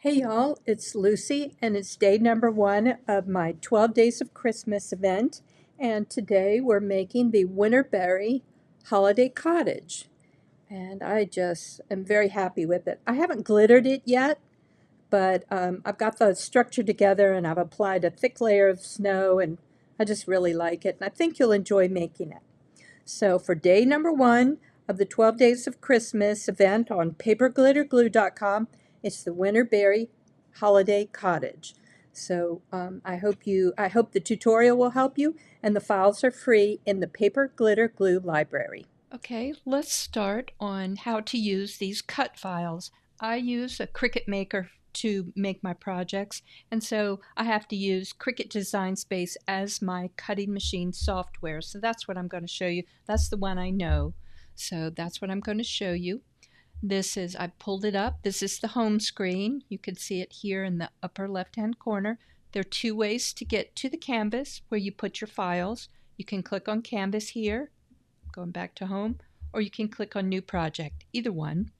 Hey y'all, it's Lucy and it's day number 1 of my 12 Days of Christmas event, and today we're making the Winterberry Holiday Cottage, and I just am very happy with it. I haven't glittered it yet, but I've got the structure together and I've applied a thick layer of snow, and I just really like it and I think you'll enjoy making it. So for day number 1 of the 12 Days of Christmas event on paperglitterglue.com, it's the Winterberry Holiday Cottage. So I hope the tutorial will help you, and the files are free in the Paper Glitter Glue library. Okay, let's start on how to use these cut files. I use a Cricut Maker to make my projects, and so I have to use Cricut Design Space as my cutting machine software. So that's what I'm going to show you. That's the one I know. So that's what I'm going to show you. I pulled it up. This is the home screen. You can see it here in the upper left-hand corner. There are two ways to get to the canvas where you put your files. You can click on Canvas here, going back to home, or you can click on New Project, either one.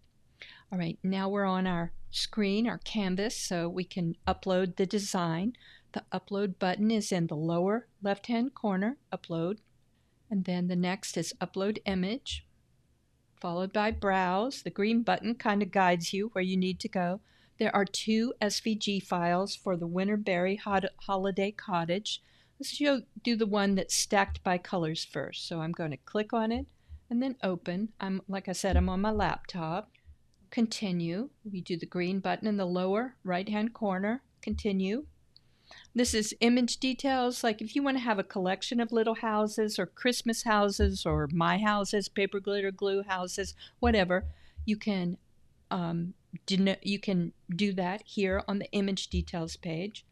All right, now we're on our screen, our canvas, so we can upload the design. The upload button is in the lower left-hand corner, upload, and then the next is upload image, followed by browse. The green button kind of guides you where you need to go. There are two SVG files for the Winterberry Holiday Cottage. Let's do the one that's stacked by colors first. So I'm going to click on it and then open. Like I said, I'm on my laptop. Continue. We do the green button in the lower right-hand corner. Continue. This is image details. Like if you want to have a collection of little houses or Christmas houses or my houses, paper glitter glue houses, whatever, you can do that here on the image details page.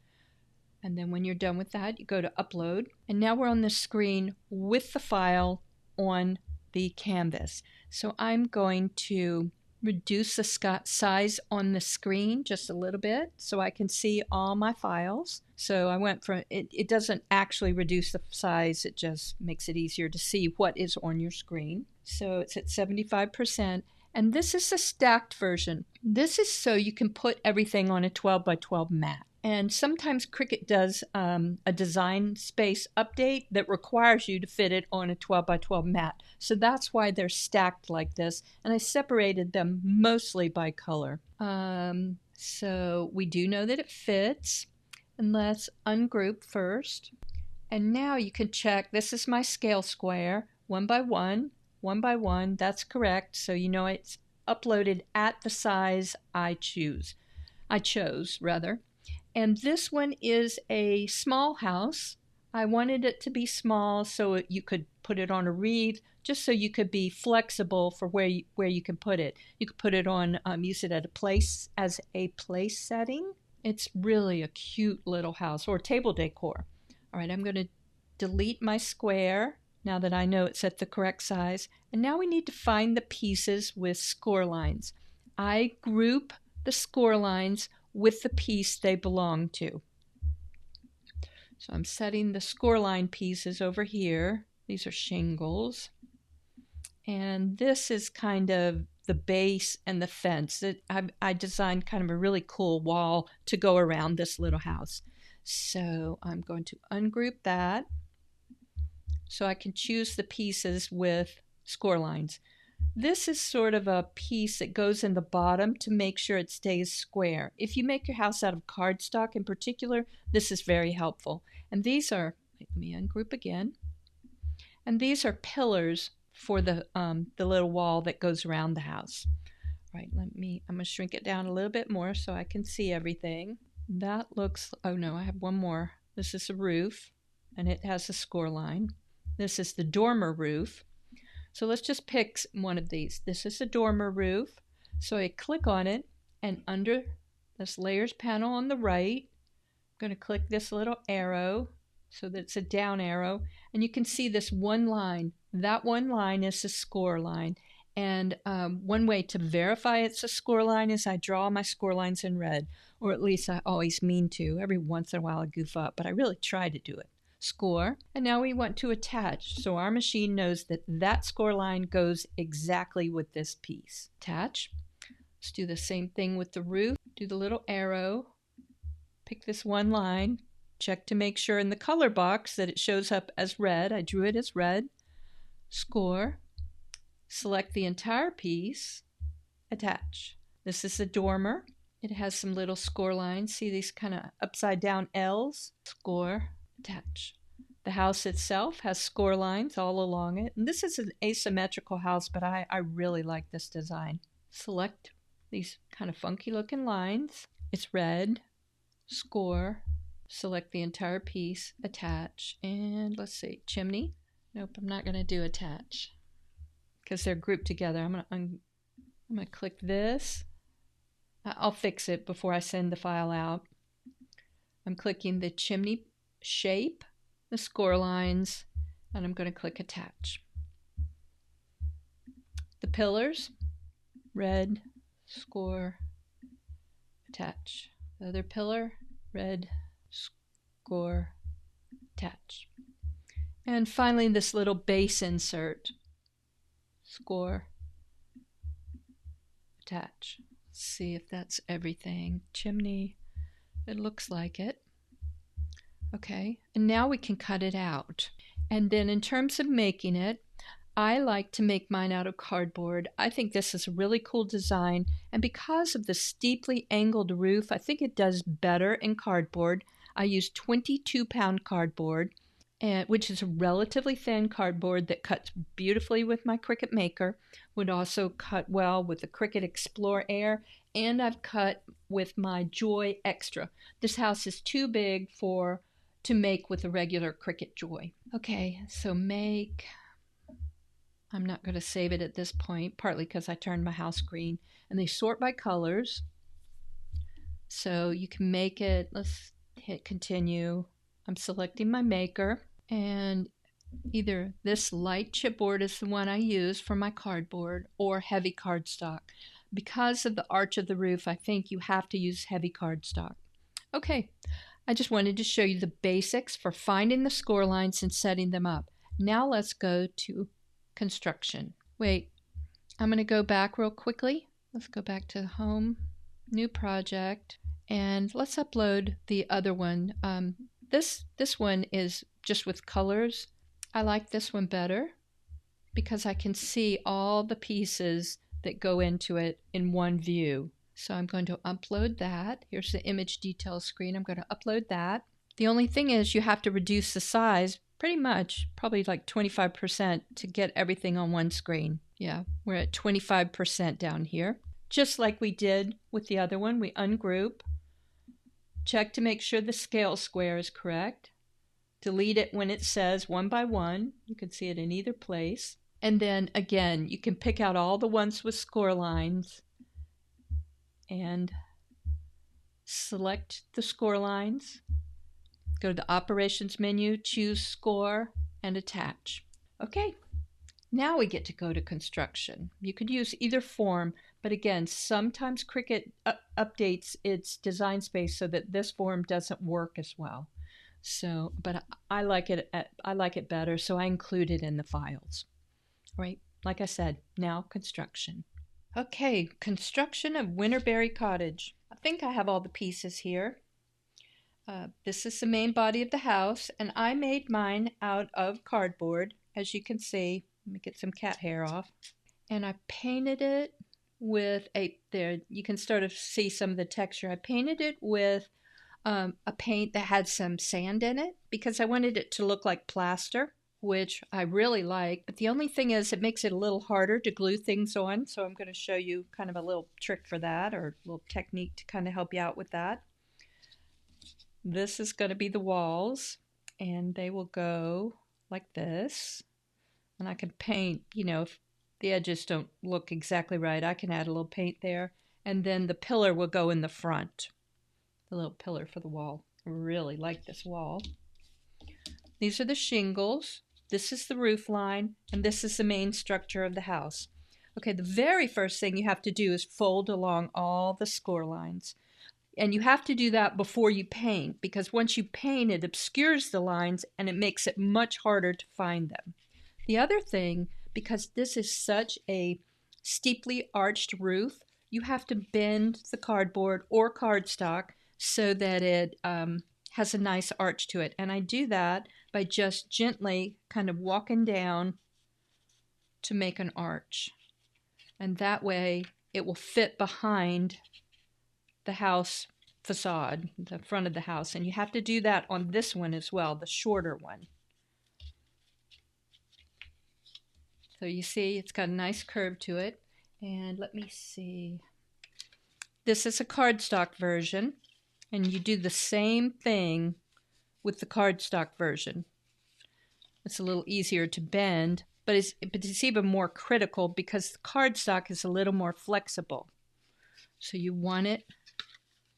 And then when you're done with that, you go to upload. And now we're on the screen with the file on the canvas. So I'm going to reduce the size on the screen just a little bit so I can see all my files. So I went from, it doesn't actually reduce the size, it just makes it easier to see what is on your screen. So it's at 75%. And this is the stacked version. This is so you can put everything on a 12 by 12 mat. And sometimes Cricut does a design space update that requires you to fit it on a 12 by 12 mat. So that's why they're stacked like this. And I separated them mostly by color. So we do know that it fits. And let's ungroup first. And now you can check, this is my scale square, 1 by 1, 1 by 1. That's correct. So you know it's uploaded at the size I chose. And this one is a small house. I wanted it to be small so you could put it on a wreath, just so you could be flexible for where you can put it. You could put it on, use it at as a place setting. It's really a cute little house, or table decor. All right, I'm going to delete my square now that I know it's at the correct size. And now we need to find the pieces with score lines. I group the score lines with the piece they belong to. So I'm setting the scoreline pieces over here. These are shingles. And this is kind of the base and the fence. I designed kind of a really cool wall to go around this little house. So I'm going to ungroup that so I can choose the pieces with score lines. This is sort of a piece that goes in the bottom to make sure it stays square. If you make your house out of cardstock in particular, this is very helpful. And these are, let me ungroup again. And these are pillars for the little wall that goes around the house. All right, I'm going to shrink it down a little bit more so I can see everything. That looks, oh no, I have one more. This is a roof, and it has a score line. This is the dormer roof. So let's just pick one of these. This is a dormer roof. So I click on it, and under this layers panel on the right, I'm going to click this little arrow so that it's a down arrow, and you can see this one line. That one line is the score line. And one way to verify it's a score line is I draw my score lines in red, or at least I always mean to. Every once in a while I goof up, but I really try to do it. Score, and now we want to attach, so our machine knows that that score line goes exactly with this piece. Attach. Let's do the same thing with the roof. do the little arrow, pick this one line, check to make sure in the color box that it shows up as red. I drew it as red. Score. Select the entire piece, attach. This is the dormer. It has some little score lines. See these kind of upside down L's? Score, attach. The house itself has score lines all along it. And this is an asymmetrical house, but I really like this design. Select these kind of funky looking lines. It's red, score, select the entire piece, attach, and let's see, chimney. Nope, I'm not going to do attach because they're grouped together. I'm going to click this. I'll fix it before I send the file out. I'm clicking the chimney shape, the score lines, and I'm going to click attach. The pillars, red, score, attach. The other pillar, red, score, attach. And finally, this little base insert, score, attach. Let's see if that's everything. Chimney, it looks like it. Okay, and now we can cut it out. And then in terms of making it, I like to make mine out of cardboard. I think this is a really cool design, and because of the steeply angled roof, I think it does better in cardboard. I use 22-pound cardboard, which is a relatively thin cardboard that cuts beautifully with my Cricut Maker, would also cut well with the Cricut Explore Air, and I've cut with my Joy Extra. This house is too big to make with a regular Cricut Joy. Okay, so make... I'm not going to save it at this point, partly because I turned my house green. And they sort by colors. So you can make it. Let's hit continue. I'm selecting my maker. And either this light chipboard is the one I use for my cardboard or heavy cardstock. Because of the arch of the roof, I think you have to use heavy cardstock. Okay, I just wanted to show you the basics for finding the score lines and setting them up. Now let's go to construction. Wait, I'm going to go back real quickly. Let's go back to home, new project, and let's upload the other one. This one is just with colors. I like this one better because I can see all the pieces that go into it in one view. So I'm going to upload that. Here's the image details screen. I'm going to upload that. The only thing is you have to reduce the size pretty much, probably like 25% to get everything on one screen. Yeah, we're at 25% down here. Just like we did with the other one, we ungroup. Check to make sure the scale square is correct. Delete it when it says 1 by 1. You can see it in either place. And then again, you can pick out all the ones with score lines and select the score lines. Go to the operations menu, choose score, and attach. Okay, now we get to go to construction. You could use either form, but again, sometimes Cricut updates its design space so that this form doesn't work as well. So, but I like it better, so I include it in the files. All right, like I said, now construction. Okay, construction of Winterberry Cottage. I think I have all the pieces here. This is the main body of the house, and I made mine out of cardboard, as you can see. Let me get some cat hair off. And I painted it with there you can sort of see some of the texture. I painted it with a paint that had some sand in it because I wanted it to look like plaster, which I really like. But the only thing is it makes it a little harder to glue things on, so I'm going to show you kind of a little trick for that, or a little technique to kind of help you out with that. This is going to be the walls, and they will go like this. And I can paint, if the edges don't look exactly right, I can add a little paint there. And then the pillar will go in the front, the little pillar for the wall. I really like this wall. These are the shingles. This is the roof line, and this is the main structure of the house. Okay, the very first thing you have to do is fold along all the score lines. And you have to do that before you paint, because once you paint, it obscures the lines and it makes it much harder to find them. The other thing, because this is such a steeply arched roof, you have to bend the cardboard or cardstock so that it has a nice arch to it. And I do that by just gently kind of walking down to make an arch. And that way it will fit behind the house facade, the front of the house. And you have to do that on this one as well, the shorter one. So you see it's got a nice curve to it. And let me see. This is a cardstock version, and you do the same thing with the cardstock version. It's a little easier to bend, but it's even more critical because the cardstock is a little more flexible. So you want it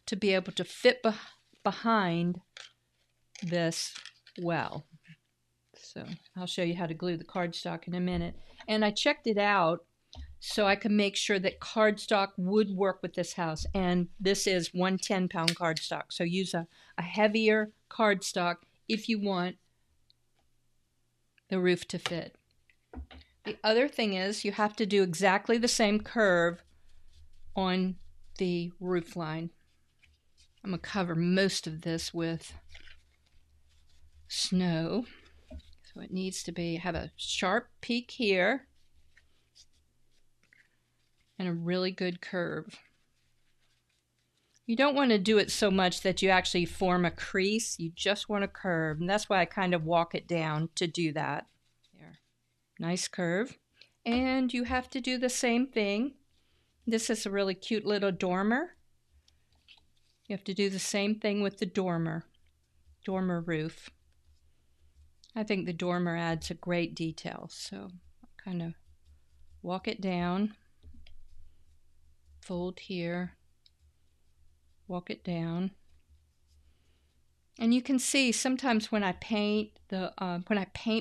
to be able to fit behind this well. So I'll show you how to glue the cardstock in a minute. And I checked it out so I could make sure that cardstock would work with this house. And this is 1 10-pound cardstock. So use a heavier cardstock if you want the roof to fit. The other thing is you have to do exactly the same curve on the roof line. I'm going to cover most of this with snow. So it needs to have a sharp peak here and a really good curve. You don't want to do it so much that you actually form a crease. You just want a curve, and that's why I kind of walk it down to do that. There. Nice curve. And you have to do the same thing. This is a really cute little dormer. You have to do the same thing with the dormer roof. I think the dormer adds a great detail, so I'll kind of walk it down, fold here, walk it down. And you can see sometimes when I paint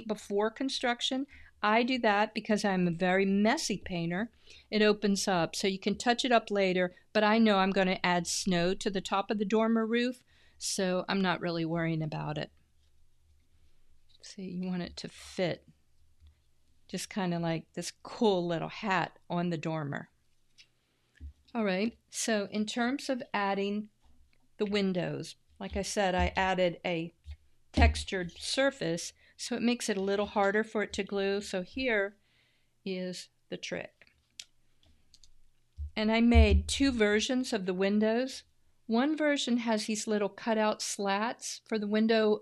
before construction, I do that because I'm a very messy painter. It opens up, so you can touch it up later, but I know I'm going to add snow to the top of the dormer roof, so I'm not really worrying about it. See, you want it to fit, just kind of like this cool little hat on the dormer. All right, so in terms of adding the windows, like I said, I added a textured surface, so it makes it a little harder for it to glue. So here is the trick. And I made 2 versions of the windows. One version has these little cutout slats for the window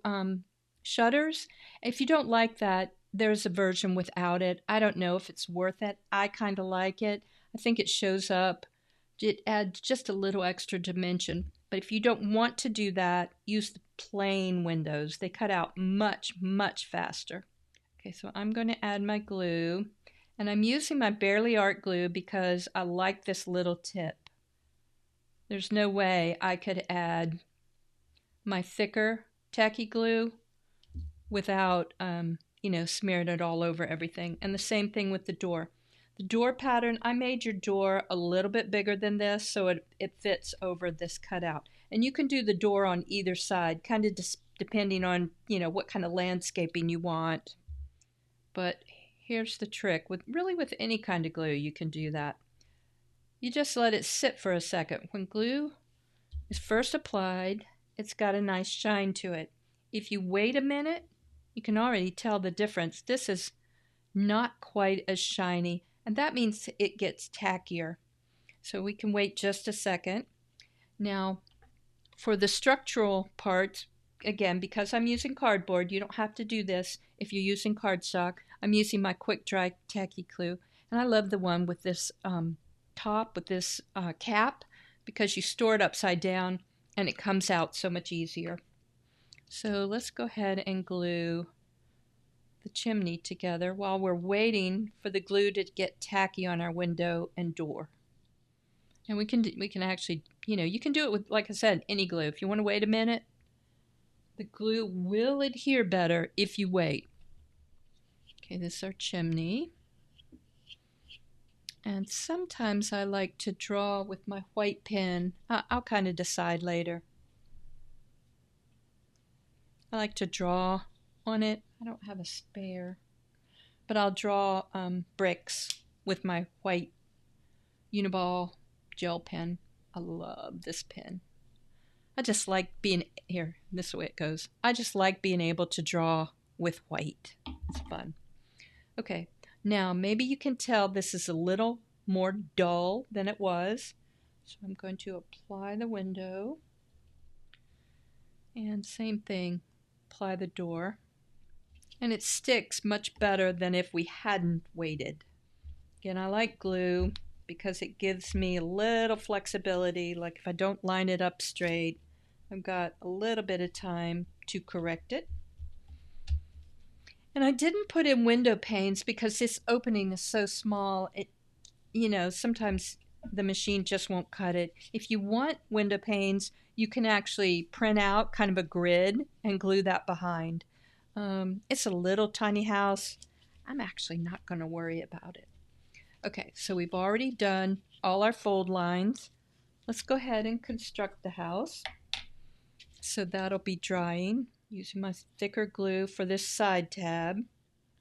shutters. If you don't like that, there's a version without it. I don't know if it's worth it. I kind of like it. I think it shows up. It adds just a little extra dimension. But if you don't want to do that, use the plain windows. They cut out much, much faster. Okay, so I'm going to add my glue. And I'm using my Barely Art glue because I like this little tip. There's no way I could add my thicker tacky glue without, smearing it all over everything. And the same thing with the door. The door pattern, I made your door a little bit bigger than this so it fits over this cutout. And you can do the door on either side, kind of depending on, what kind of landscaping you want. But here's the trick. With any kind of glue, you can do that. You just let it sit for a second. When glue is first applied, it's got a nice shine to it. If you wait a minute, you can already tell the difference. This is not quite as shiny, and that means it gets tackier. So we can wait just a second. Now, for the structural parts, again, because I'm using cardboard, you don't have to do this if you're using cardstock. I'm using my quick dry tacky glue, and I love the one with this top, with this cap, because you store it upside down and it comes out so much easier. So let's go ahead and glue the chimney together while we're waiting for the glue to get tacky on our window and door. And we can actually, you can do it with, like I said, any glue. If you want to wait a minute, the glue will adhere better if you wait. Okay, this is our chimney. And sometimes I like to draw with my white pen. I'll kind of decide later. I like to draw on it. I don't have a spare, but I'll draw bricks with my white Uniball gel pen. I love this pen. I just like being, here, this is the way it goes. I just like being able to draw with white. It's fun. Okay, now maybe you can tell this is a little more dull than it was. So I'm going to apply the window. And same thing, apply the door. And it sticks much better than if we hadn't waited. Again, I like glue because it gives me a little flexibility. Like if I don't line it up straight, I've got a little bit of time to correct it. And I didn't put in window panes because this opening is so small, sometimes the machine just won't cut it. If you want window panes, you can actually print out kind of a grid and glue that behind. It's a little tiny house. I'm actually not going to worry about it. Okay, so we've already done all our fold lines. Let's go ahead and construct the house. So that'll be drying using my thicker glue for this side tab.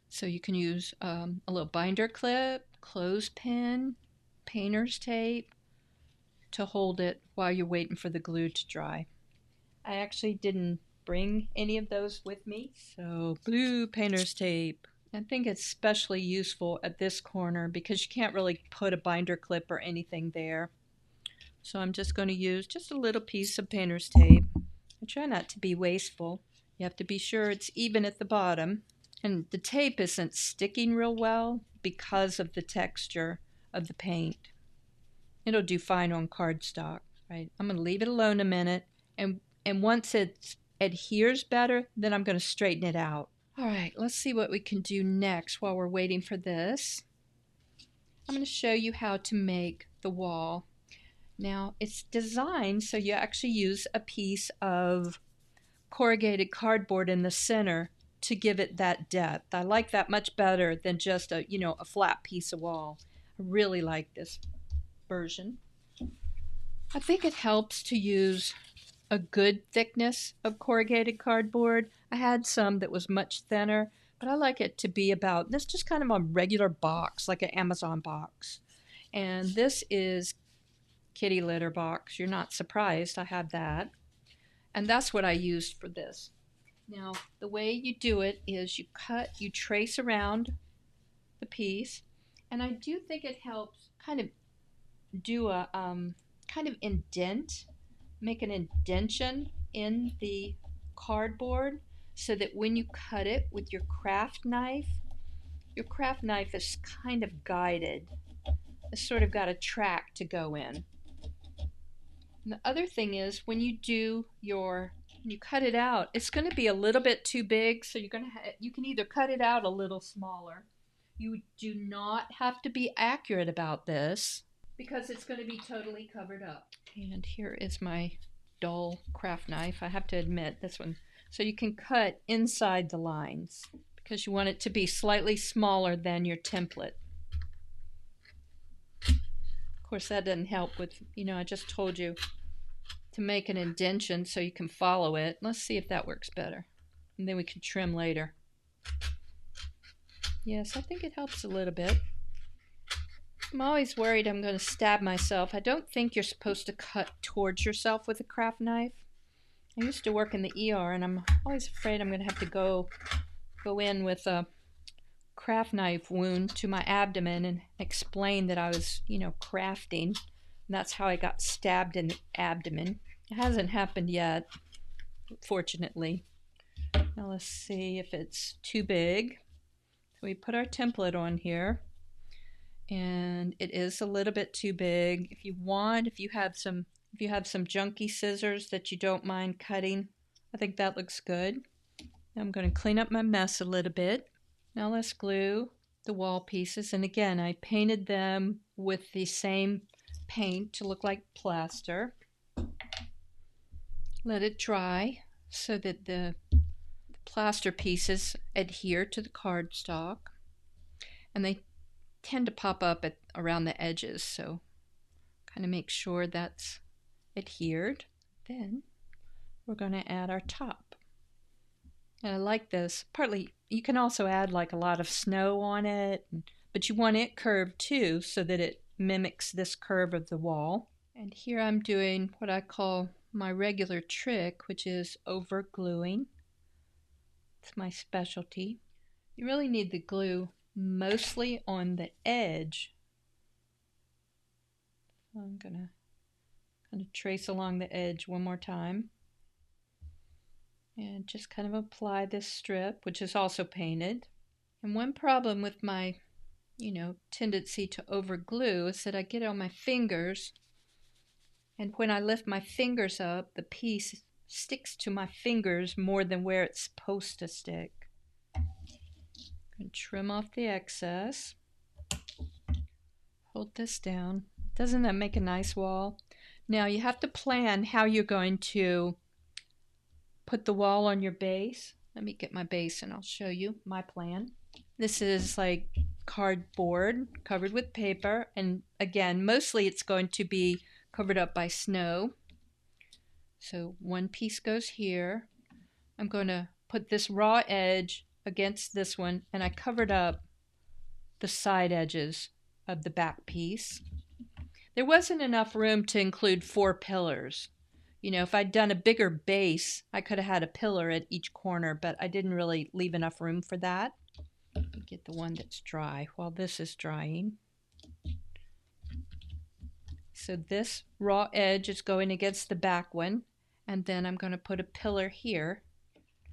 So you can use a little binder clip, clothespin, painter's tape to hold it while you're waiting for the glue to dry. I actually didn't bring any of those with me, so blue painter's tape. I think it's especially useful at this corner because you can't really put a binder clip or anything there. So I'm just going to use just a little piece of painter's tape. I try not to be wasteful. You have to be sure it's even at the bottom. And the tape isn't sticking real well because of the texture of the paint. It'll do fine on cardstock, right? I'm going to leave it alone a minute, and once it adheres better, then I'm going to straighten it out. All right, let's see what we can do next while we're waiting for this. I'm going to show you how to make the wall. Now, it's designed so you actually use a piece of corrugated cardboard in the center to give it that depth. I like that much better than just a flat piece of wall. I really like this version. I think it helps to use a good thickness of corrugated cardboard. I had some that was much thinner, but I like it to be about this, just kind of a regular box, like an Amazon box. And this is kitty litter box. You're not surprised, I have that. And that's what I used for this. Now, the way you do it is you trace around the piece, and I do think it helps kind of do a kind of indent, make an indentation in the cardboard so that when you cut it with your craft knife is kind of guided. It's sort of got a track to go in. And the other thing is when you cut it out, it's going to be a little bit too big, so you can either cut it out a little smaller. You do not have to be accurate about this because it's going to be totally covered up. And here is my dull craft knife. I have to admit this one. So you can cut inside the lines because you want it to be slightly smaller than your template. Of course, that doesn't help with, I just told you to make an indentation so you can follow it. Let's see if that works better. And then we can trim later. Yes, I think it helps a little bit. I'm always worried I'm going to stab myself. I don't think you're supposed to cut towards yourself with a craft knife. I used to work in the ER, and I'm always afraid I'm going to have to go in with a craft knife wound to my abdomen and explain that I was, crafting. And that's how I got stabbed in the abdomen. It hasn't happened yet, fortunately. Now let's see if it's too big. So we put our template on here, and it is a little bit too big. If you have some junky scissors that you don't mind cutting, I think that looks good. Now I'm going to clean up my mess a little bit. Now let's glue the wall pieces, and again I painted them with the same paint to look like plaster. Let it dry so that the plaster pieces adhere to the cardstock, and they tend to pop up around the edges, so kind of make sure that's adhered. Then we're going to add our top. And I like this. Partly, you can also add like a lot of snow on it, but you want it curved too so that it mimics this curve of the wall. And here I'm doing what I call my regular trick, which is over gluing. It's my specialty. You really need the glue mostly on the edge. I'm gonna kind of trace along the edge one more time. And just kind of apply this strip, which is also painted. And one problem with my, tendency to over glue is that I get it on my fingers. And when I lift my fingers up, the piece sticks to my fingers more than where it's supposed to stick. And trim off the excess. Hold this down. Doesn't that make a nice wall? Now you have to plan how you're going to put the wall on your base. Let me get my base and I'll show you my plan. This is like cardboard covered with paper, and again, mostly it's going to be covered up by snow. So one piece goes here. I'm going to put this raw edge against this one, and I covered up the side edges of the back piece. There wasn't enough room to include 4 pillars. If I'd done a bigger base, I could have had a pillar at each corner, but I didn't really leave enough room for that. Get the one that's dry while this is drying. So this raw edge is going against the back one, and then I'm going to put a pillar here.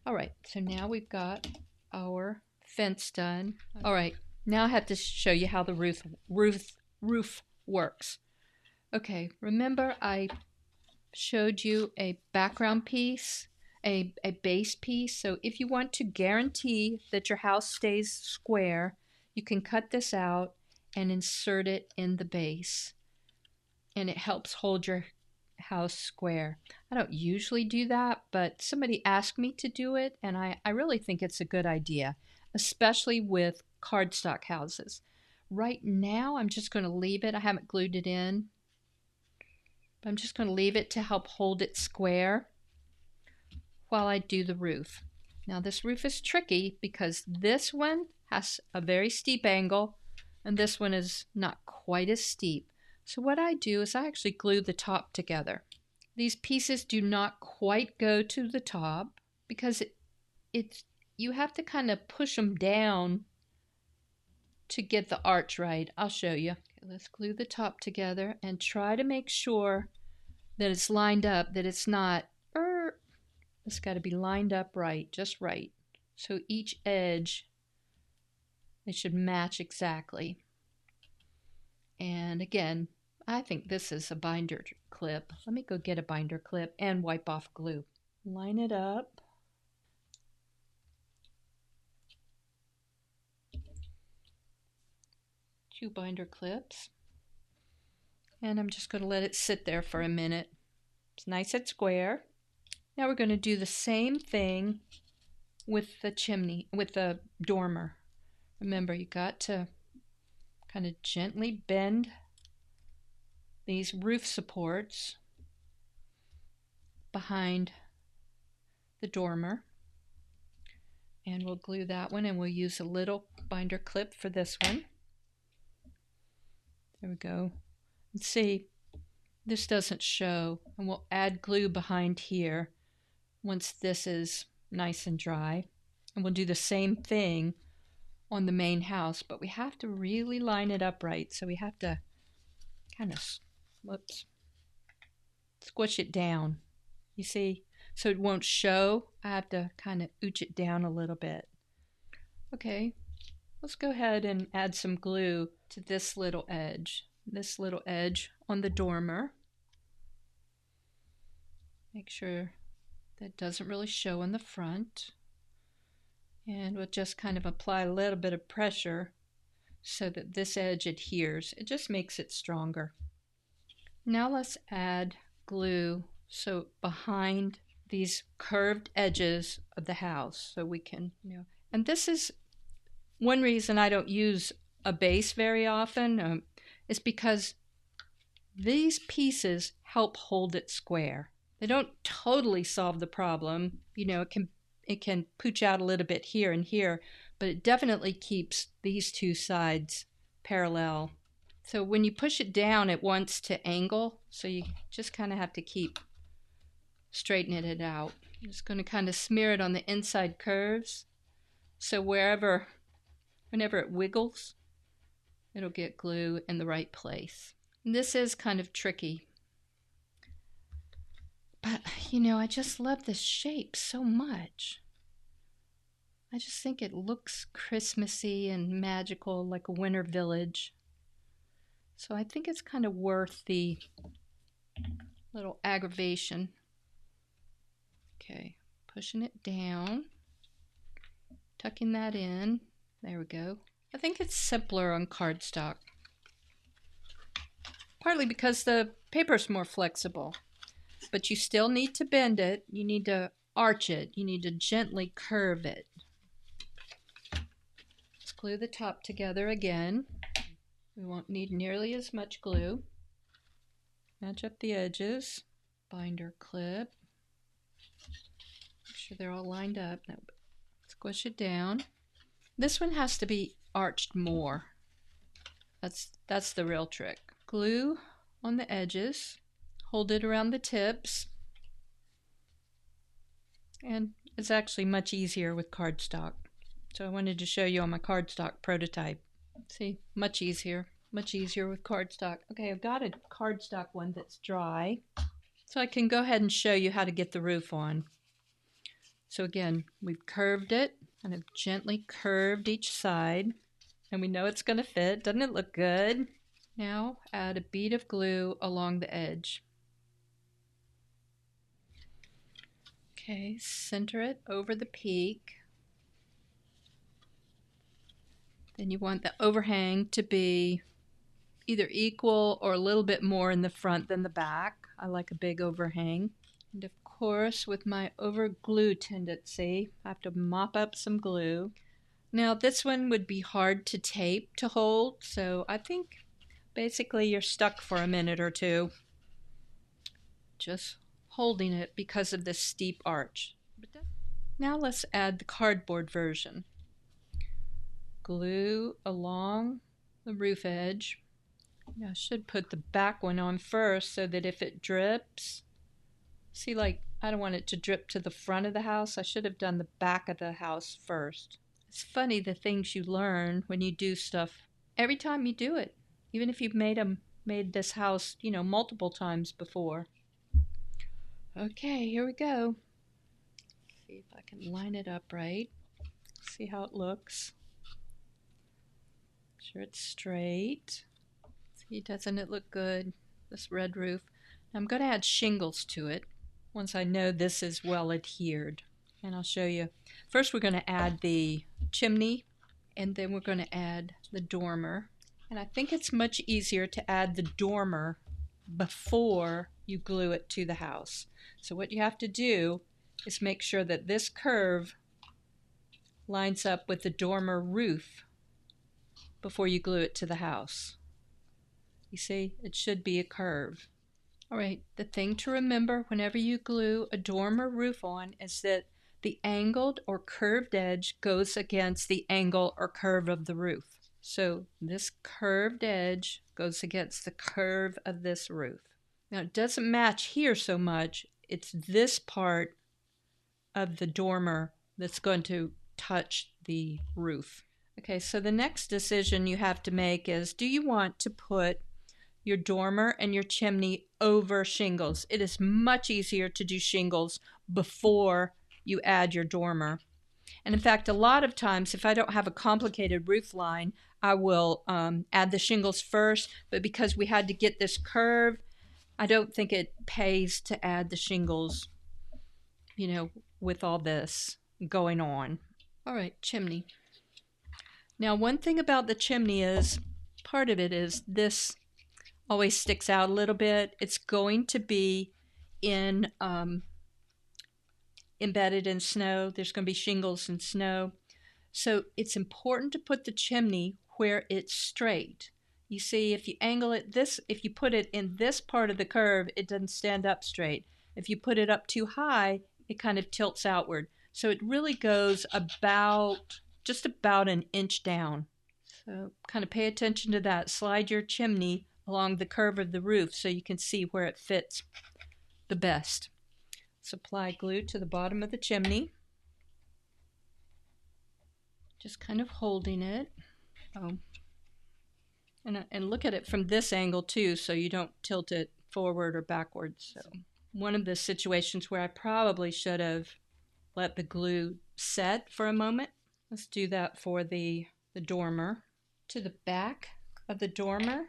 All right, so now we've got our fence done. All right, now I have to show you how the roof works. Okay, remember I showed you a background piece, a base piece. So if you want to guarantee that your house stays square, you can cut this out and insert it in the base. And it helps hold your house square. I don't usually do that, but somebody asked me to do it, and I really think it's a good idea, especially with cardstock houses. Right now, I'm just going to leave it. I haven't glued it in. But I'm just going to leave it to help hold it square while I do the roof. Now this roof is tricky because this one has a very steep angle and this one is not quite as steep. So what I do is I actually glue the top together. These pieces do not quite go to the top because you have to kind of push them down to get the arch right. I'll show you. Okay, let's glue the top together and try to make sure that it's lined up, that it's not, it's got to be lined up right, just right. So each edge, they should match exactly. And again, I think this is a binder clip. Let me go get a binder clip and wipe off glue. Line it up. Two binder clips. And I'm just going to let it sit there for a minute. It's nice and square. Now we're going to do the same thing with the chimney, with the dormer. Remember, you got to kind of gently bend these roof supports behind the dormer. And we'll glue that one, and we'll use a little binder clip for this one. There we go. And see, this doesn't show, and we'll add glue behind here once this is nice and dry. And we'll do the same thing on the main house, but we have to really line it up right. So we have to kind of, squish it down. You see? So it won't show. I have to kind of ooch it down a little bit. Okay, let's go ahead and add some glue to this little edge on the dormer. Make sure that doesn't really show in the front. And we'll just kind of apply a little bit of pressure so that this edge adheres. It just makes it stronger. Now let's add glue so behind these curved edges of the house so we can, and this is one reason I don't use a base very often, is because these pieces help hold it square. They don't totally solve the problem. It can pooch out a little bit here and here, but it definitely keeps these two sides parallel So when you push it down, it wants to angle, so you just kind of have to keep straightening it out. I'm just going to kind of smear it on the inside curves, so whenever it wiggles, it'll get glue in the right place. And this is kind of tricky, but I just love this shape so much. I just think it looks Christmassy and magical, like a winter village. So I think it's kind of worth the little aggravation. Okay, pushing it down, tucking that in. There we go. I think it's simpler on cardstock, partly because the paper's more flexible, but you still need to bend it. You need to arch it. You need to gently curve it. Let's glue the top together again. We won't need nearly as much glue. Match up the edges. Binder clip. Make sure they're all lined up. Now, squish it down. This one has to be arched more. That's the real trick. Glue on the edges. Hold it around the tips. And it's actually much easier with cardstock. So I wanted to show you on my cardstock prototype. See, much easier with cardstock. Okay, I've got a cardstock one that's dry. So I can go ahead and show you how to get the roof on. So again, we've curved it, and I've gently curved each side, and we know it's going to fit. Doesn't it look good? Now add a bead of glue along the edge. Okay, center it over the peak. Then you want the overhang to be either equal or a little bit more in the front than the back. I like a big overhang. And of course, with my over glue tendency, I have to mop up some glue. Now this one would be hard to tape to hold, so I think basically you're stuck for a minute or two just holding it because of this steep arch. Now let's add the cardboard version. Glue along the roof edge. I should put the back one on first so that if it drips, see, like, I don't want it to drip to the front of the house. I should have done the back of the house first. It's funny the things you learn when you do stuff every time you do it, even if you've made this house, multiple times before. Okay, here we go. See if I can line it up right. See how it looks. Make sure it's straight. See, doesn't it look good? This red roof. I'm going to add shingles to it once I know this is well adhered. And I'll show you. First we're going to add the chimney, and then we're going to add the dormer. And I think it's much easier to add the dormer before you glue it to the house. So what you have to do is make sure that this curve lines up with the dormer roof before you glue it to the house. You see, it should be a curve. All right, the thing to remember whenever you glue a dormer roof on is that the angled or curved edge goes against the angle or curve of the roof. So this curved edge goes against the curve of this roof. Now it doesn't match here so much. It's this part of the dormer that's going to touch the roof. Okay, so the next decision you have to make is, do you want to put your dormer and your chimney over shingles? It is much easier to do shingles before you add your dormer. And in fact, a lot of times, if I don't have a complicated roof line, I will add the shingles first, but because we had to get this curve, I don't think it pays to add the shingles, with all this going on. All right, chimney. Now, one thing about the chimney is, part of it is this always sticks out a little bit. It's going to be embedded in snow. There's going to be shingles and snow. So it's important to put the chimney where it's straight. You see, if you angle it if you put it in this part of the curve, it doesn't stand up straight. If you put it up too high, it kind of tilts outward. So it really goes just about an inch down. So kind of pay attention to that. Slide your chimney along the curve of the roof so you can see where it fits the best. Apply glue to the bottom of the chimney. Just kind of holding it. Oh. And look at it from this angle too, so you don't tilt it forward or backwards. So one of the situations where I probably should have let the glue set for a moment. Let's do that for the dormer. To the back of the dormer,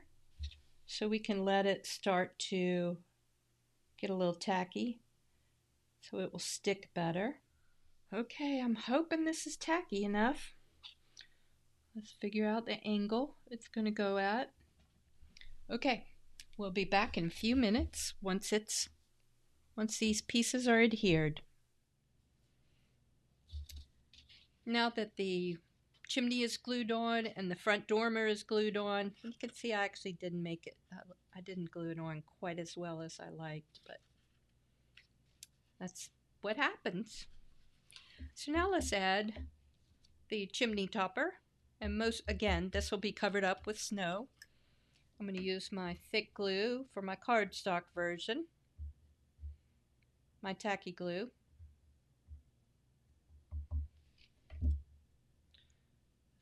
so we can let it start to get a little tacky, so it will stick better. Okay, I'm hoping this is tacky enough. Let's figure out the angle it's going to go at. Okay, we'll be back in a few minutes once these pieces are adhered. Now that the chimney is glued on and the front dormer is glued on, you can see I actually didn't make it, I didn't glue it on quite as well as I liked, but that's what happens. So now let's add the chimney topper, and again, this will be covered up with snow. I'm going to use my thick glue for my cardstock version, my tacky glue.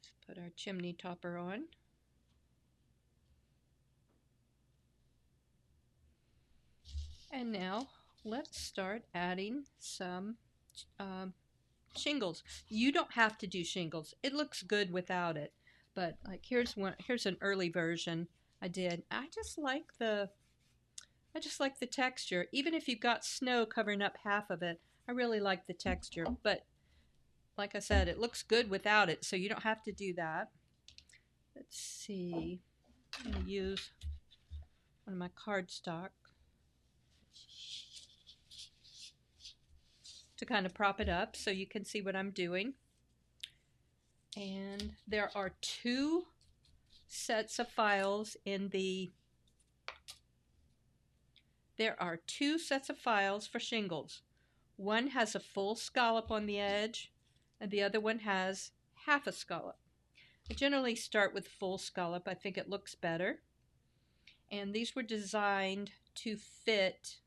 Let's put our chimney topper on. And now let's start adding some shingles. You don't have to do shingles. It looks good without it. But like here's an early version I did. I just like the texture. Even if you've got snow covering up half of it, I really like the texture. But like I said, it looks good without it, so you don't have to do that. Let's see. I'm going to use one of my cardstock to kind of prop it up so you can see what I'm doing. And there are two sets of files for shingles. One has a full scallop on the edge, and the other one has half a scallop. I generally start with full scallop. I think it looks better. And these were designed to fit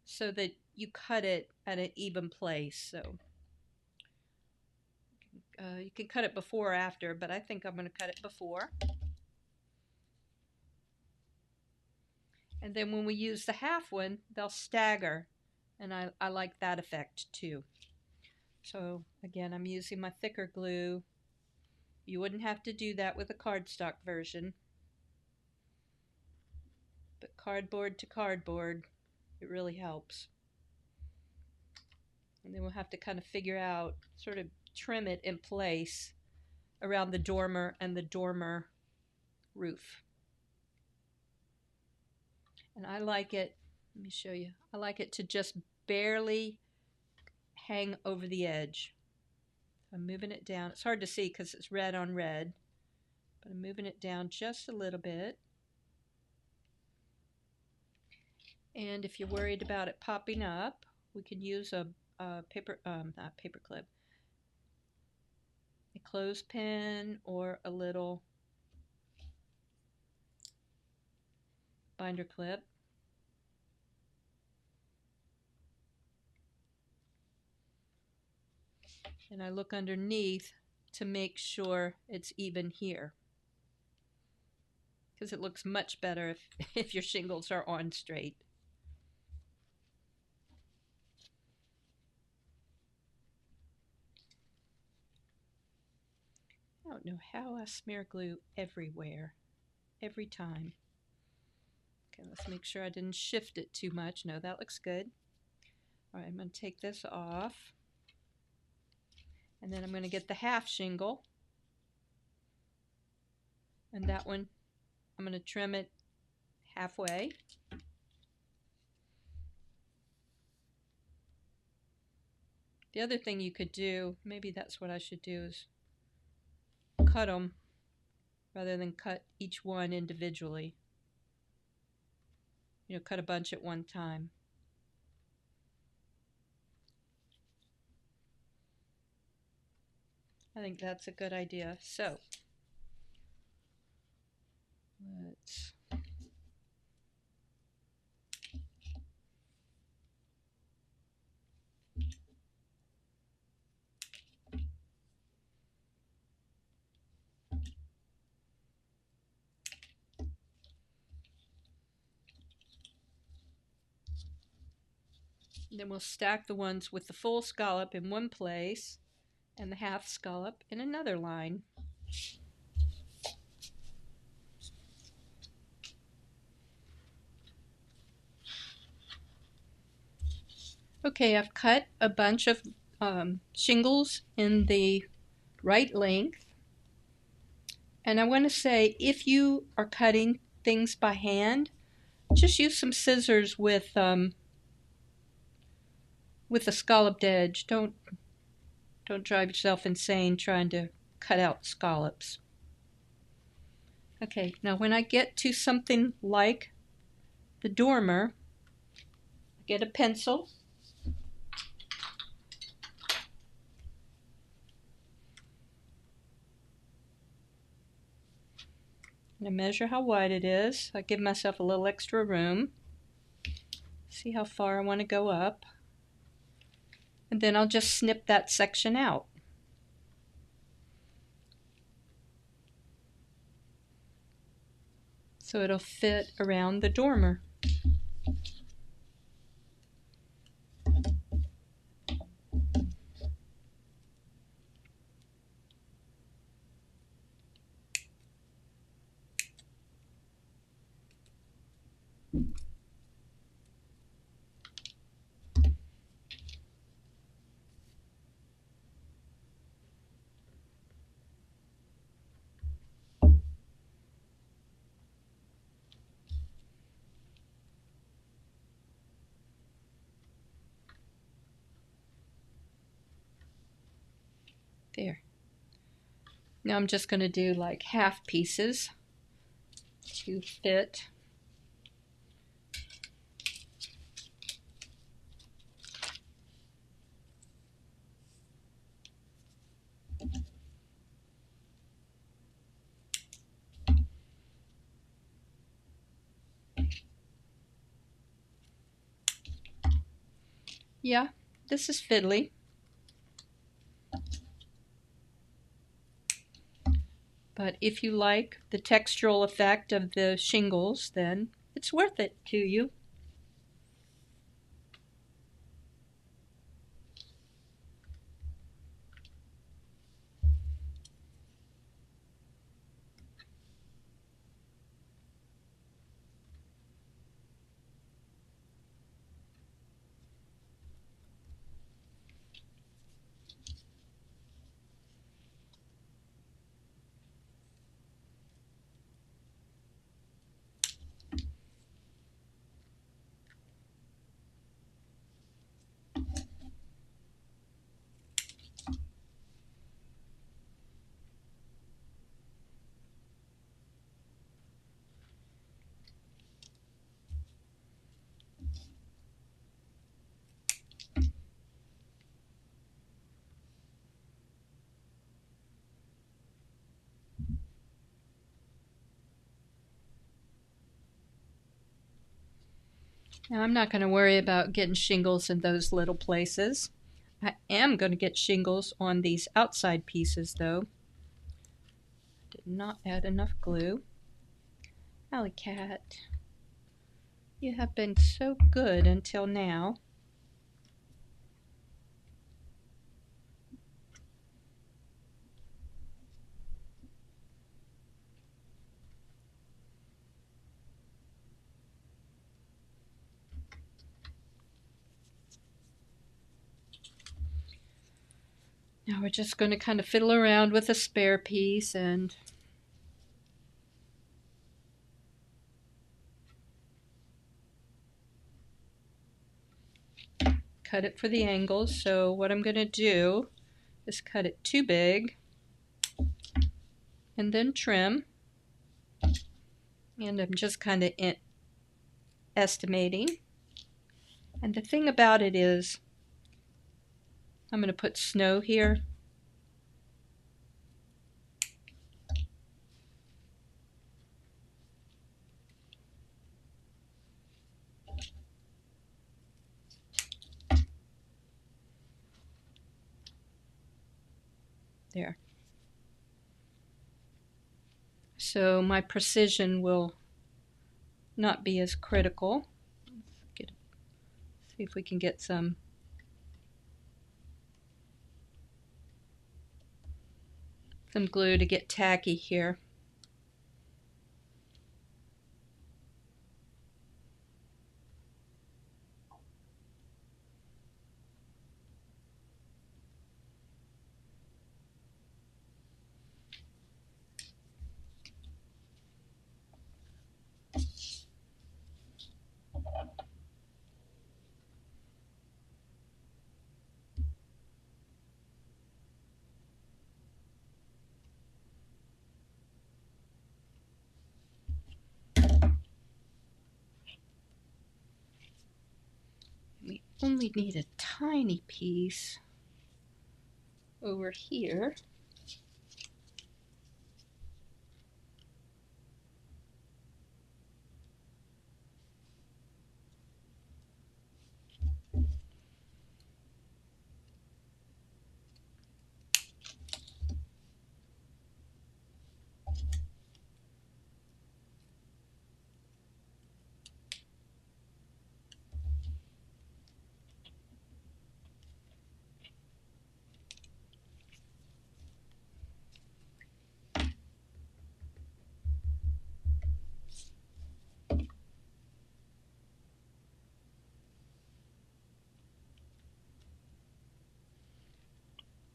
so that you cut it at an even place. So you can cut it before or after, but I think I'm going to cut it before. And then when we use the half one, they'll stagger, and I like that effect too. So again, I'm using my thicker glue. You wouldn't have to do that with a cardstock version, but cardboard to cardboard, it really helps. And then we'll have to kind of figure out, sort of trim it in place around the dormer and the dormer roof. And I like it, let me show you, I like it to just barely hang over the edge. I'm moving it down. It's hard to see because it's red on red, but I'm moving it down just a little bit. And if you're worried about it popping up, we can use a not paper clip, a clothespin or a little binder clip. And I look underneath to make sure it's even here, because it looks much better if your shingles are on straight. I don't know how I smear glue everywhere, every time. Okay, let's make sure I didn't shift it too much. No, that looks good. All right, I'm going to take this off. And then I'm going to get the half shingle. And that one, I'm going to trim it halfway. The other thing you could do, maybe that's what I should do, is cut them rather than cut each one individually. You know, cut a bunch at one time. I think that's a good idea. So Let's then we'll stack the ones with the full scallop in one place and the half scallop in another line. Okay, I've cut a bunch of shingles in the right length. And I want to say, if you are cutting things by hand, just use some scissors with a scalloped edge. Don't drive yourself insane trying to cut out scallops. Okay, now when I get to something like the dormer, get a pencil. And I measure how wide it is. I give myself a little extra room. See how far I want to go up. And then I'll just snip that section out. So it'll fit around the dormer. There. Now I'm just going to do like half pieces to fit. Yeah, this is fiddly. But if you like the textural effect of the shingles, then it's worth it to you. Now I'm not going to worry about getting shingles in those little places. I am going to get shingles on these outside pieces though. Did not add enough glue. Alley Cat, you have been so good until now. Now we're just going to kind of fiddle around with a spare piece and cut it for the angles. So what I'm going to do is cut it too big and then trim. And I'm just kind of estimating. And the thing about it is I'm going to put snow here. there. So my precision will not be as critical. See if we can get some glue to get tacky here. We only need a tiny piece over here.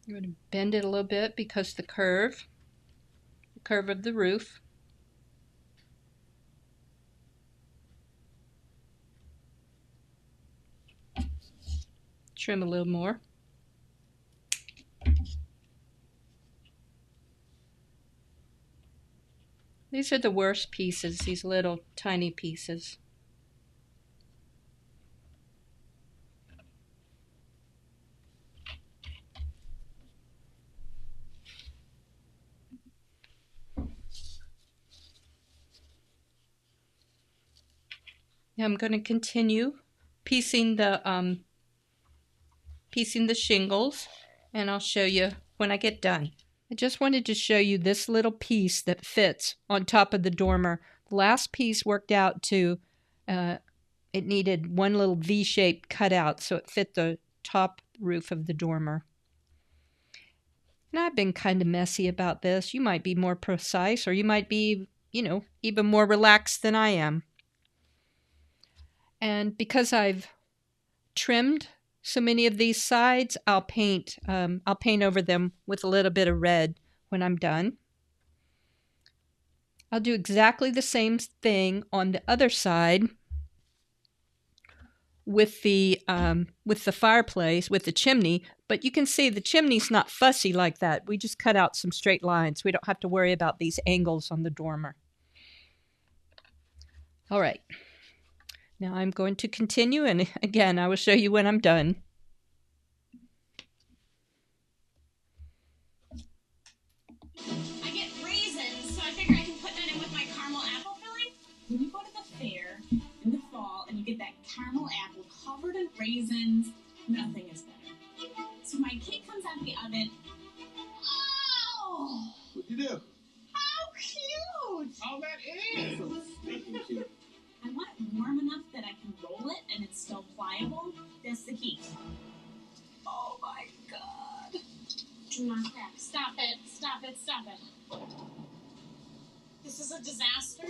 I'm going to bend it a little bit because the curve of the roof. Trim a little more. These are the worst pieces, these little tiny pieces. Now I'm going to continue piecing the shingles, and I'll show you when I get done. I just wanted to show you this little piece that fits on top of the dormer. The last piece worked out to, it needed one little V-shaped cutout so it fit the top roof of the dormer. And I've been kind of messy about this. You might be more precise, or you might be, even more relaxed than I am. And because I've trimmed so many of these sides, I'll paint over them with a little bit of red when I'm done. I'll do exactly the same thing on the other side with the fireplace, with the chimney, but you can see the chimney's not fussy like that. We just cut out some straight lines. We don't have to worry about these angles on the dormer. All right. Now I'm going to continue, and again, I will show you when I'm done. I get raisins, so I figure I can put that in with my caramel apple filling. When you go to the fair in the fall and you get that caramel apple covered in raisins, nothing is better. So my cake comes out of the oven. Oh! What'd you do? How cute! Oh, that is so stinking cute. I want it warm enough that I can roll it and it's still pliable. That's the key. Oh my god. Do not crack. Stop it. Stop it. Stop it. This is a disaster.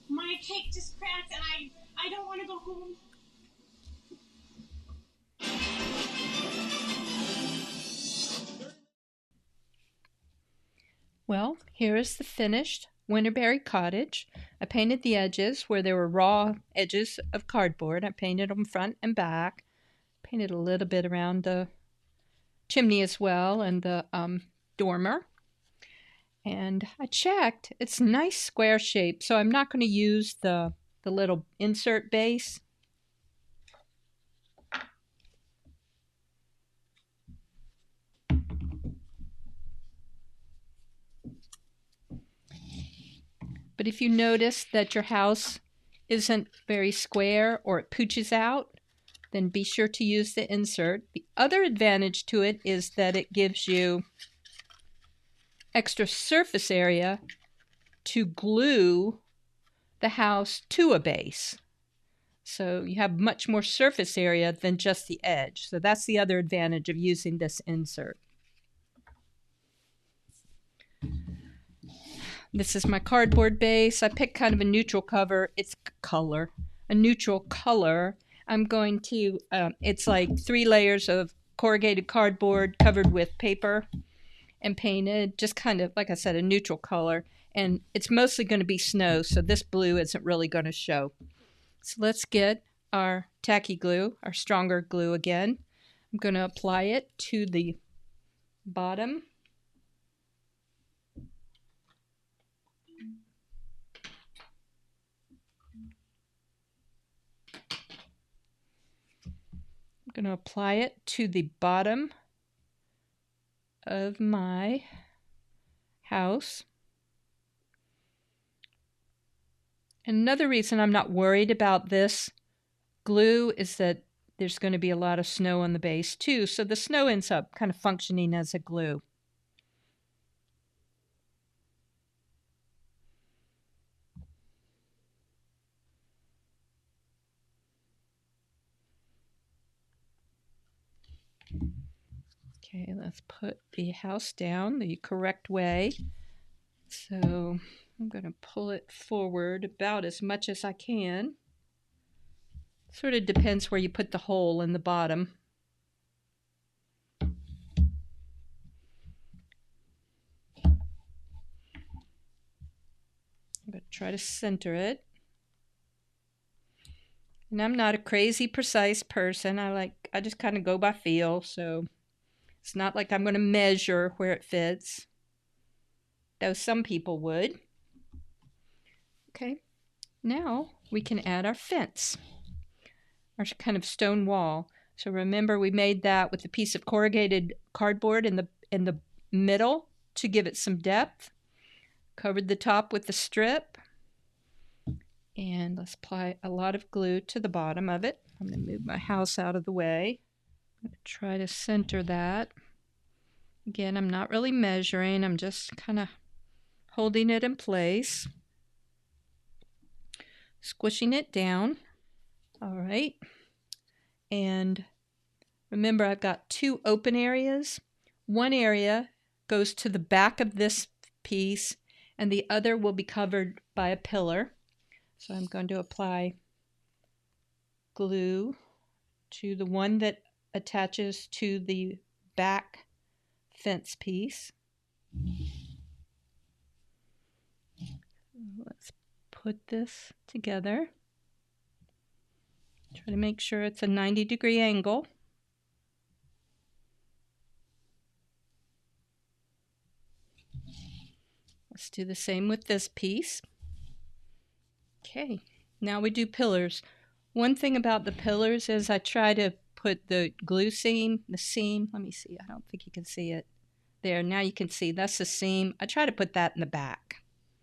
My cake just cracked and I don't want to go home. Well, here is the finished Winterberry Cottage. I painted the edges where there were raw edges of cardboard. I painted them front and back. Painted a little bit around the chimney as well, and the dormer. And I checked. It's nice square shape, so I'm not going to use the little insert base. But if you notice that your house isn't very square or it pooches out, then be sure to use the insert. The other advantage to it is that it gives you extra surface area to glue the house to a base. So you have much more surface area than just the edge. So that's the other advantage of using this insert. This is my cardboard base. I picked kind of a neutral cover. It's a neutral color. I'm going to, it's like 3 layers of corrugated cardboard covered with paper and painted, just kind of, like I said, a neutral color. And it's mostly going to be snow, so this blue isn't really going to show. So let's get our tacky glue, our stronger glue again. I'm going to apply it to the bottom. I'm going to apply it to the bottom of my house. Another reason I'm not worried about this glue is that there's going to be a lot of snow on the base too, so the snow ends up kind of functioning as a glue. Okay, let's put the house down the correct way. So I'm going to pull it forward about as much as I can. Sort of depends where you put the hole in the bottom. I'm going to try to center it. And I'm not a crazy precise person. I just kind of go by feel, so it's not like I'm going to measure where it fits, though some people would. Okay, now we can add our fence, our kind of stone wall. So remember, we made that with a piece of corrugated cardboard in the middle to give it some depth. Covered the top with the strip. And let's apply a lot of glue to the bottom of it. I'm going to move my house out of the way. I'm going to try to center that. Again, I'm not really measuring. I'm just kind of holding it in place. Squishing it down. All right. And remember, I've got 2 open areas. One area goes to the back of this piece, and the other will be covered by a pillar. So I'm going to apply glue to the one that attaches to the back fence piece. Let's put this together. Try to make sure it's a 90-degree angle. Let's do the same with this piece. Okay, now we do pillars. One thing about the pillars is I try to put the glue seam, let me see, I don't think you can see it. There, now you can see that's the seam. I try to put that in the back.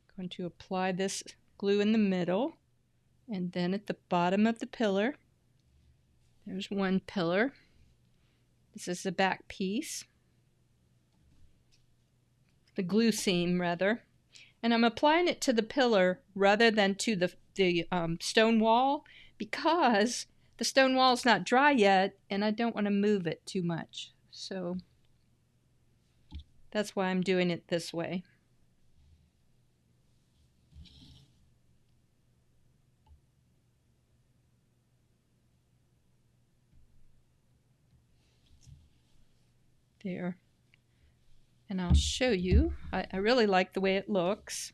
I'm going to apply this glue in the middle, and then at the bottom of the pillar, there's one pillar. This is the back piece. The glue seam, rather. And I'm applying it to the pillar rather than to the stone wall, because the stone wall is not dry yet and I don't want to move it too much. So that's why I'm doing it this way. There. And I'll show you. I really like the way it looks.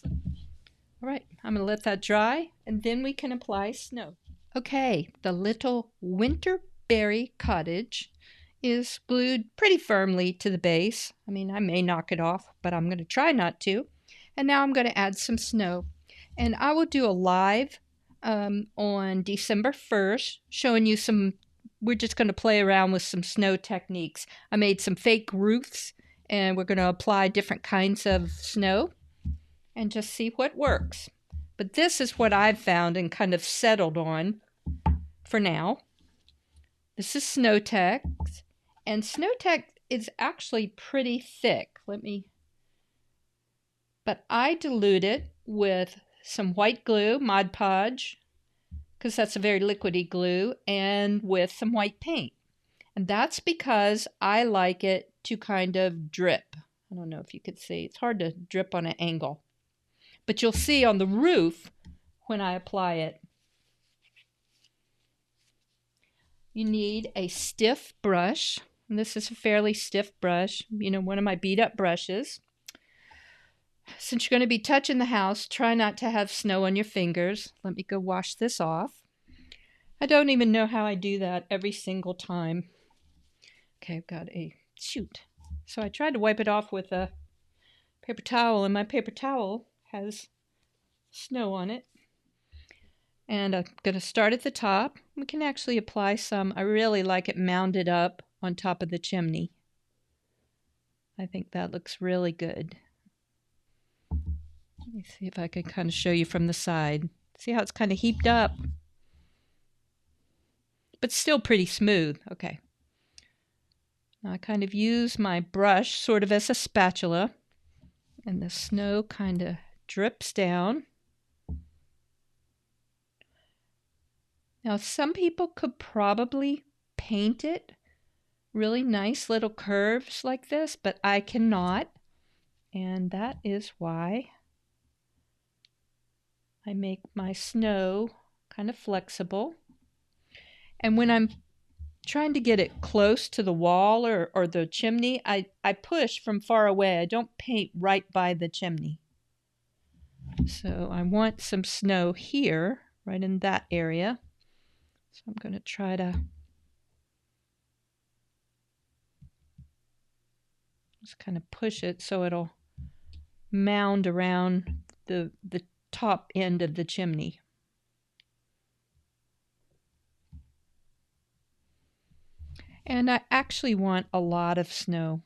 All right, I'm going to let that dry, and then we can apply snow. Okay, the little Winterberry Cottage is glued pretty firmly to the base. I mean, I may knock it off, but I'm going to try not to. And now I'm going to add some snow. And I will do a live on December 1st, showing you we're just going to play around with some snow techniques. I made some fake roofs, and we're going to apply different kinds of snow and just see what works. But this is what I've found and kind of settled on for now. This is Snow Tex, and Snow Tex is actually pretty thick. But I dilute it with some white glue, Mod Podge, because that's a very liquidy glue, and with some white paint. And that's because I like it to kind of drip. I don't know if you could see. It's hard to drip on an angle. But you'll see on the roof when I apply it. You need a stiff brush. And this is a fairly stiff brush, one of my beat up brushes. Since you're going to be touching the house, try not to have snow on your fingers. Let me go wash this off. I don't even know how I do that every single time. Okay, I've got shoot. So I tried to wipe it off with a paper towel, and my paper towel has snow on it. And I'm going to start at the top. We can actually apply some. I really like it mounded up on top of the chimney. I think that looks really good. Let me see if I can kind of show you from the side. See how it's kind of heaped up? But still pretty smooth. Okay. Now I kind of use my brush sort of as a spatula, and the snow kind of drips down. Now some people could probably paint it really nice little curves like this, but I cannot, and that is why I make my snow kind of flexible. And when I'm trying to get it close to the wall or the chimney, I push from far away. I don't paint right by the chimney. So I want some snow here, right in that area. So I'm going to try to just kind of push it so it'll mound around the top end of the chimney. And I actually want a lot of snow.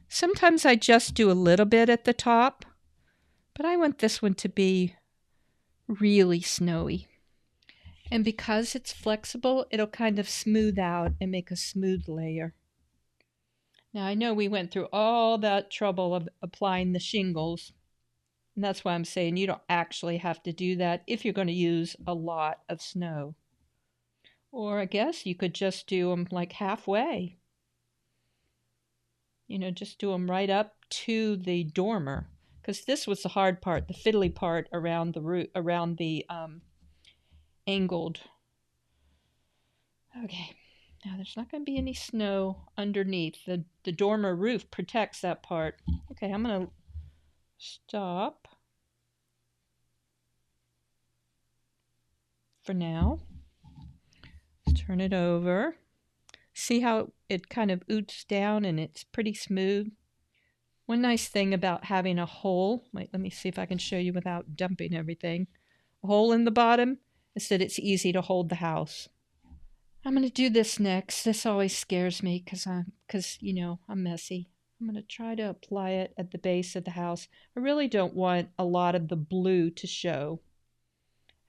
Sometimes I just do a little bit at the top, but I want this one to be really snowy. And because it's flexible, it'll kind of smooth out and make a smooth layer. Now I know we went through all that trouble of applying the shingles, and that's why I'm saying you don't actually have to do that if you're going to use a lot of snow. Or I guess you could just do them like halfway. Just do them right up to the dormer, because this was the hard part, the fiddly part around the root, around the angled. Okay, now there's not going to be any snow underneath. The dormer roof protects that part. Okay, I'm going to stop for now. Let's turn it over. See how it kind of oots down and it's pretty smooth? One nice thing about having a hole, wait, let me see if I can show you without dumping everything. A hole in the bottom is that it's easy to hold the house. I'm going to do this next. This always scares me because I'm messy. I'm going to try to apply it at the base of the house. I really don't want a lot of the blue to show.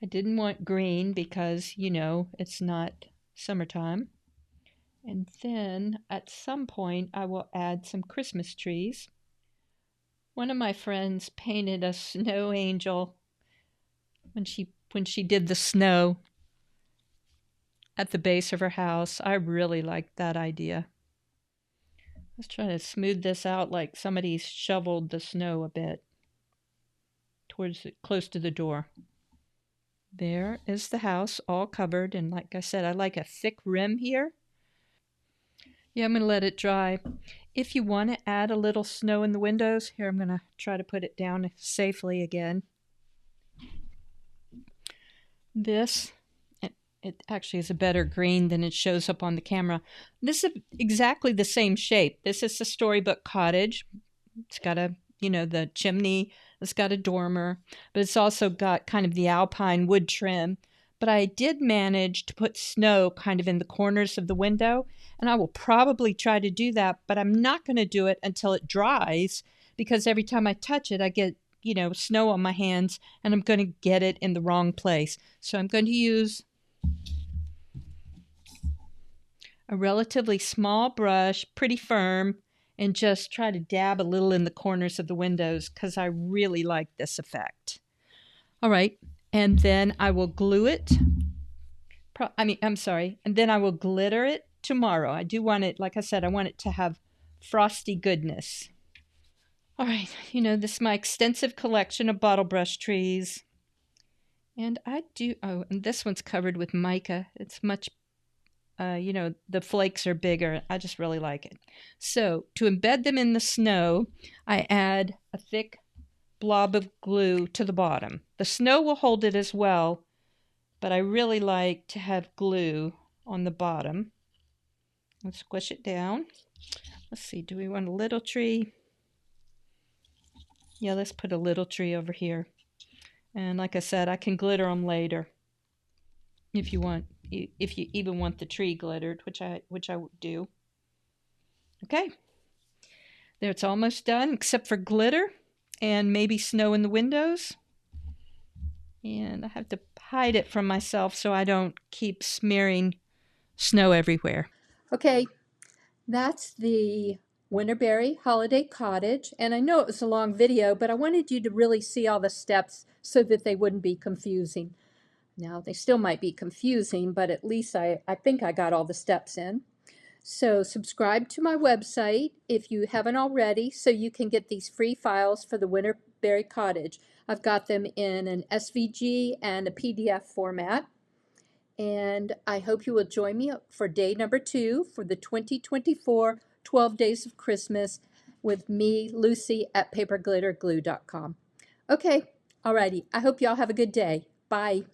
I didn't want green because, it's not summertime. And then at some point I will add some Christmas trees. One of my friends painted a snow angel when she did the snow at the base of her house. I really liked that idea. Let's try to smooth this out like somebody's shoveled the snow a bit close to the door. There is the house all covered, and like I said, I like a thick rim here. Yeah, I'm going to let it dry. If you want to add a little snow in the windows, here I'm going to try to put it down safely again. This, it actually is a better green than it shows up on the camera. This is exactly the same shape. This is the Storybook Cottage. It's got the chimney. It's got a dormer, but it's also got kind of the alpine wood trim. But I did manage to put snow kind of in the corners of the window, and I will probably try to do that, but I'm not going to do it until it dries, because every time I touch it, I get, snow on my hands, and I'm going to get it in the wrong place. So I'm going to use a relatively small brush, pretty firm, and just try to dab a little in the corners of the windows because I really like this effect. All right, and then I will glue it. And then I will glitter it tomorrow. I do want it, like I said, I want it to have frosty goodness. All right, this is my extensive collection of bottle brush trees. And and this one's covered with mica. It's much, the flakes are bigger. I just really like it. So to embed them in the snow, I add a thick blob of glue to the bottom. The snow will hold it as well, but I really like to have glue on the bottom. Let's squish it down. Let's see, do we want a little tree? Yeah, let's put a little tree over here. And like I said, I can glitter them later if you want, if you even want the tree glittered, which I do. Okay, there, it's almost done except for glitter and maybe snow in the windows. And I have to hide it from myself so I don't keep smearing snow everywhere. Okay, that's the Winterberry Holiday Cottage, and I know it was a long video, but I wanted you to really see all the steps so that they wouldn't be confusing. Now, they still might be confusing, but at least I think I got all the steps in. So subscribe to my website if you haven't already so you can get these free files for the Winterberry Cottage. I've got them in an SVG and a PDF format. And I hope you will join me for day number 2 for the 2024 12 Days of Christmas with me, Lucy, at paperglitterglue.com. Okay, alrighty. I hope y'all have a good day. Bye.